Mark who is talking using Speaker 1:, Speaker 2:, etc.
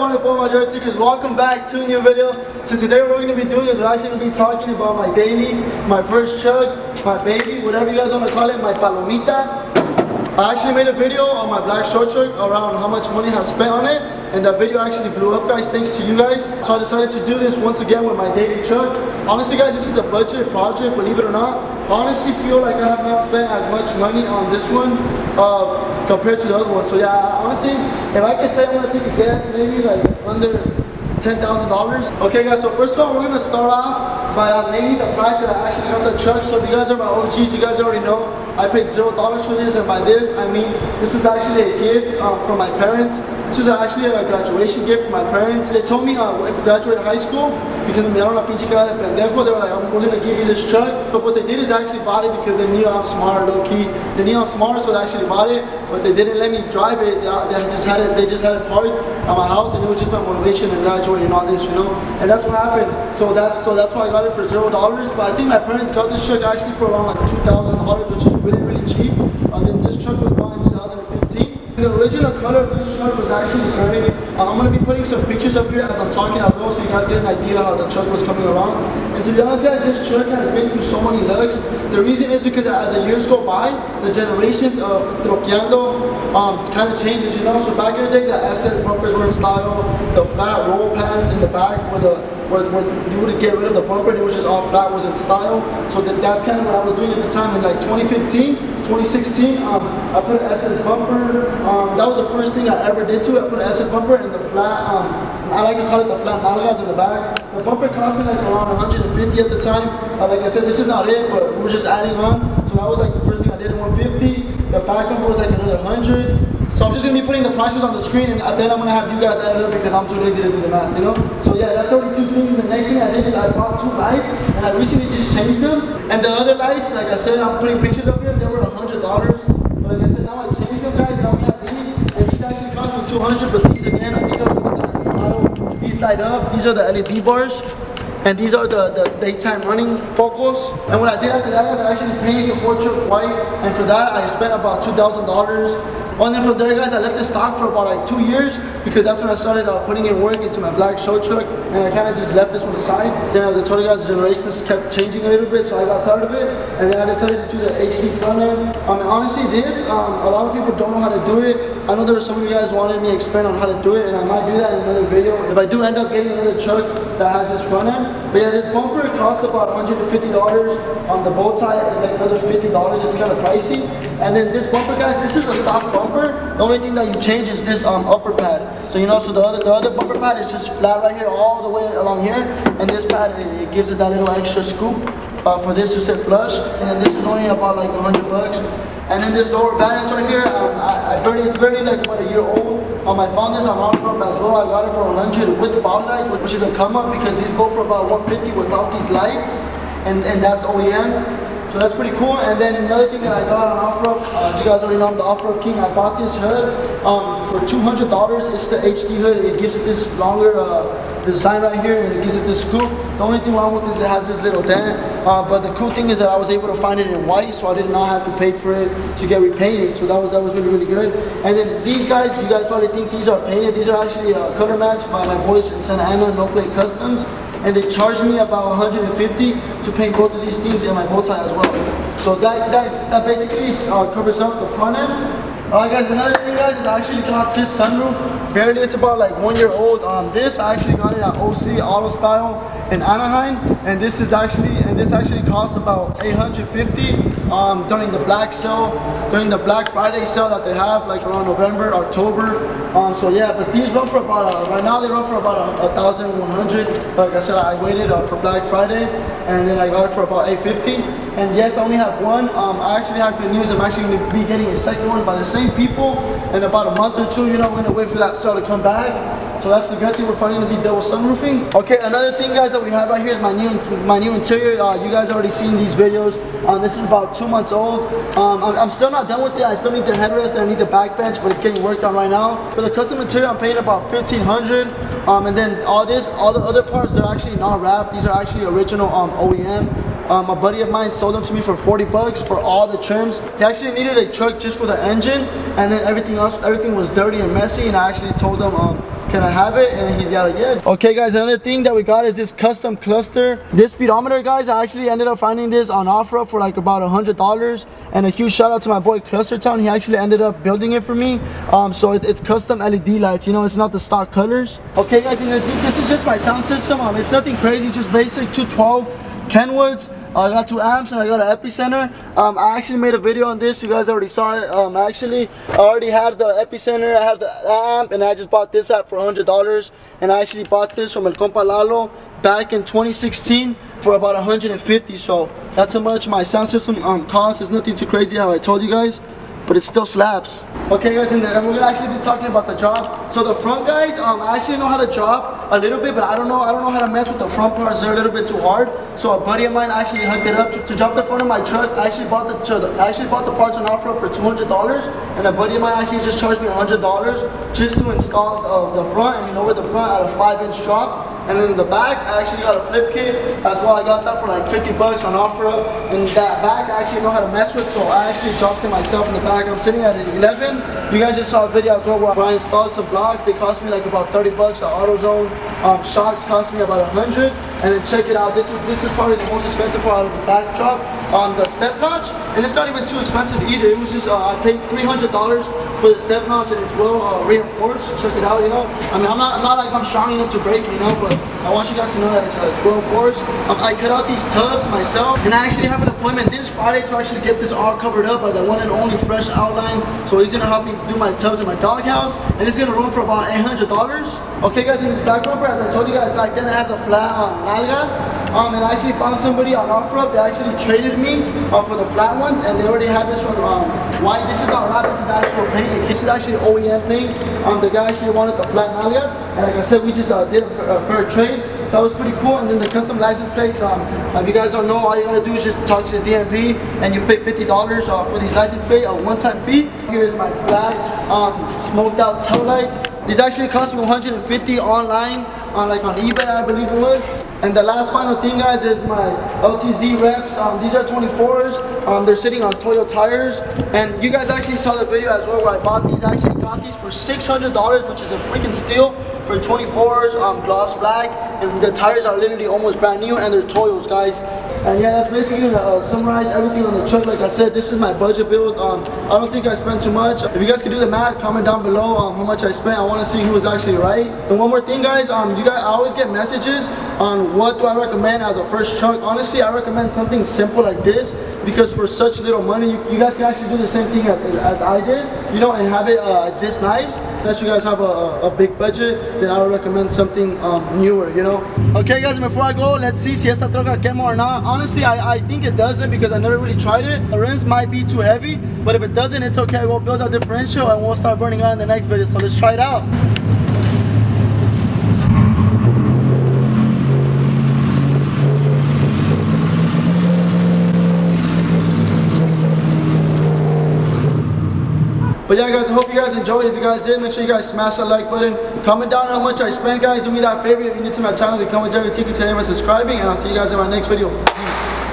Speaker 1: going on for my journey seekers? Welcome back to a new video. So today what we're going to be doing is we're actually going to be talking about my daily, my first chug, my baby, whatever you guys want to call it, my palomita. I actually made a video on my black short truck around how much money I spent on it, and that video actually blew up, guys, thanks to you guys. So I decided to do this once again with my daily truck. Honestly, guys, this is a budget project, believe it or not. I honestly feel like I have not spent as much money on this one compared to the other one. So yeah, honestly, if I could say I'm gonna take a guess, maybe like under $10,000. Okay, guys, so first of all, we're gonna start off by naming the price that I actually got the truck. So if you guys are my OGs, you guys already know I paid $0 for this, and by this I mean this was actually a gift from my parents. This was actually a graduation gift from my parents. They told me if I graduate high school, because me miraron la pinche cara de pendejo, they were like, we're gonna give you this truck. But what they did is they actually bought it because they knew I'm smart, low key. They knew I'm smart, so they actually bought it. But they didn't let me drive it. They just had it parked at my house, and it was just my motivation to graduate and all this, you know. And that's what happened. So that's why I got it for $0. But I think my parents got this truck actually for around like $2,000, which is really cheap. Then this truck was bought in 2015. The original color of this truck was actually gray. I'm going to be putting some pictures up here as I'm talking as well, so you guys get an idea how the truck was coming along. And to be honest, guys, this truck has been through so many looks. The reason is because as the years go by, the generations of troqueando kind of changes, you know. So back in the day, the SS bumpers were in style. The flat roll pans in the back where you would get rid of the bumper, it was just all flat, was in style. So that's kind of what I was doing at the time. In like 2015, 2016, I put an SS bumper. That was the first thing I ever did to it. I put an SS bumper and the flat, I like to call it the flat nalgas in the back. The bumper cost me like around 150 at the time. Like I said, this is not it, but we were just adding on. So that was like the first thing I did at 150. The back bumper was like another 100. So I'm just going to be putting the prices on the screen, and then I'm going to have you guys add it up because I'm too lazy to do the math, you know? So yeah, that's already two things. The next thing I did is I bought two lights, and I recently just changed them. And the other lights, like I said, I'm putting pictures up here, they were $100. But like I said, now I changed them, guys, and now we have these. And these actually cost me $200, but these again, these are the ones that are in style. These light up, these are the LED bars. And these are the daytime running focals. And what I did after that was I actually painted the whole truck white. And for that, I spent about $2,000. And then from there, guys, I left the stock for about like 2 years because that's when I started putting in work into my black show truck, and I kind of just left this one aside. Then as I told you guys, the generations kept changing a little bit, so I got tired of it, and then I decided to do the HD front end. And honestly, this, a lot of people don't know how to do it. I know there were some of you guys wanted me to explain on how to do it, and I might do that in another video if I do end up getting another truck that has this front end. But yeah, this bumper costs about $150. The bow tie is like another $50. It's kind of pricey. And then this bumper, guys, this is a stock bumper. The only thing that you change is this upper pad. So you know, so the other bumper pad is just flat right here, all the way along here. And this pad, it gives it that little extra scoop for this to sit flush. And then this is only about like $100. And then this lower valance right here, it's barely like about a year old. I found this on Sunroof as well. I got it for 100 with the fog lights, which is a come up because these go for about 150 without these lights, and that's OEM. So that's pretty cool. And then another thing that I got on off-road, as you guys already know, I'm the off-road king. I bought this hood for $200. It's the HD hood. It gives it this longer design right here, and it gives it this scoop. The only thing wrong with this is it has this little dent. But the cool thing is that I was able to find it in white, so I did not have to pay for it to get repainted. So that was really good. And then these guys, you guys probably think these are painted. These are actually color matched by my boys in Santa Ana, No Play Customs. And they charged me about $150 to paint both of these things and my bow tie as well. So that basically covers up the front end. Alright, guys, another thing, guys, is I actually got this sunroof. Barely, it's about like 1 year old. This I actually got it at OC Auto Style in Anaheim, and this actually cost about $850 during the black sale, during the Black Friday sale that they have like around November, October. So yeah, but these run for about right now they run for about 1,100. Like I said, I waited for Black Friday, and then I got it for about $850. And yes, I only have one. I actually have good news. I'm actually going to be getting a second one by the same people in about a month or two. You know, we're going to wait for that sale to come back. So that's the good thing. We're finally going to be double sunroofing. Okay, another thing, guys, that we have right here is my new interior. You guys already seen these videos. This is about 2 months old. I'm still not done with it. I still need the headrest and I need the back bench, but it's getting worked on right now. For the custom interior, I'm paying about $1,500. And then all the other parts, they're actually not wrapped. These are actually original OEM. A buddy of mine sold them to me for 40 bucks for all the trims. He actually needed a truck just for the engine, and then everything was dirty and messy, and I actually told him, can I have it? And he's like, yeah. Okay guys, another thing that we got is this custom cluster. This speedometer, guys, I actually ended up finding this on OfferUp for like about $100. And a huge shout out to my boy Clustertown. He actually ended up building it for me. So it's custom LED lights, you know, it's not the stock colors. Okay guys, and this is just my sound system. It's nothing crazy, just basic 212 Kenwoods. I got 2 amps and I got an epicenter. I actually made a video on this. You guys already saw it. I already had the epicenter, I had the amp, and I just bought this app for $100. And I actually bought this from El Compa Lalo back in 2016 for about $150. So that's how much my sound system costs. It's nothing too crazy, how I told you guys, but it still slaps. Okay guys, and we're gonna actually be talking about the job. So the front, guys, I actually know how to job a little bit, but I don't know how to mess with the front parts. They're a little bit too hard. So a buddy of mine actually hooked it up to job the front of my truck. I actually bought the parts on OfferUp for $200, and a buddy of mine actually just charged me $100 just to install the front. And you know, with the front at a 5-inch drop. And then in the back, I actually got a flip kit as well. I got that for like 50 bucks on OfferUp. And that back, I actually know how to mess with, so I actually dropped it myself in the back. I'm sitting at an 11. You guys just saw a video as well where I installed some blocks. They cost me like about 30 bucks. The AutoZone shocks cost me about 100. And then check it out. This is probably the most expensive part of the backdrop. The step notch, and it's not even too expensive either. It was just I paid $300 for the step notch, and it's well reinforced. Check it out, you know. I mean, I'm not like I'm strong enough to break it, you know, but I want you guys to know that it's well reinforced. I cut out these tubs myself, and I actually have an appointment this Friday to actually get this all covered up by the one and only Fresh Outline. So he's gonna help me do my tubs in my doghouse, and it's gonna run for about $800. Okay, guys, in this back bumper, as I told you guys back then, I had the flat nalgas, and I actually found somebody on OfferUp that actually traded me for the flat ones, and they already had this one white. This is not wrap, this is actual paint. This is actually OEM paint. The guy actually wanted the flat nalgas, and like I said, we just did a fair trade. So that was pretty cool. And then the custom license plates, if you guys don't know, all you gotta do is just talk to the DMV, and you pay $50 for these license plate, a one-time fee. Here's my black smoked out tail lights. These actually cost me $150 online, on eBay, I believe it was. And the last final thing, guys, is my LTZ reps. These are 24s. They're sitting on Toyo tires. And you guys actually saw the video as well where I bought these. I actually got these for $600, which is a freaking steal for 24s, gloss black. And the tires are literally almost brand new, and they're Toyos, guys. And yeah, that's basically gonna summarize everything on the truck. Like I said, this is my budget build. I don't think I spent too much. If you guys can do the math, comment down below how much I spent. I want to see who was actually right. And one more thing, guys, I always get messages on what do I recommend as a first truck. Honestly, I recommend something simple like this, because for such little money, you guys can actually do the same thing as I did, you know, and have it this nice. Unless you guys have a big budget, then I would recommend something newer, you know. Okay, guys, before I go, let's see si esta troca quema or not. Honestly, I think it doesn't, because I never really tried it. The rims might be too heavy, but if it doesn't, it's okay. We'll build a differential and we'll start burning out in the next video. So let's try it out. But yeah, guys, I hope you guys enjoyed. If you guys did, make sure you guys smash that like button. Comment down how much I spent, guys. Do me that favor. If you're new to my channel, become a Tweek today by subscribing. And I'll see you guys in my next video. Peace.